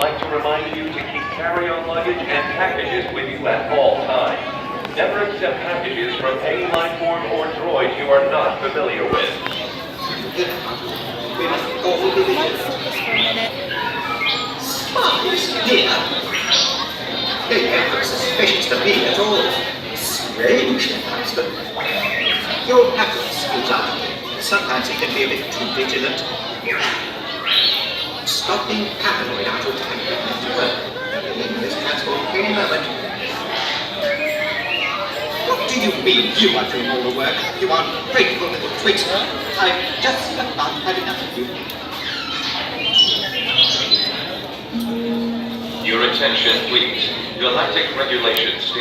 like to remind you to keep carry-on luggage and packages with you at all times. Never accept packages from any life form or droid you are not familiar with. We must go over the Let's do this for a minute. spies here. They don't look suspicious to me at all. Strange, perhaps, but you'll have to excuse us. Sometimes it can be a bit too vigilant. Stop being paranoid, Arthur. I'm getting to work. Leaving this transport any moment. What do you mean you are doing all the work? You ungrateful little twigster. I've just about had enough of you. Your attention, please. Galactic regulations state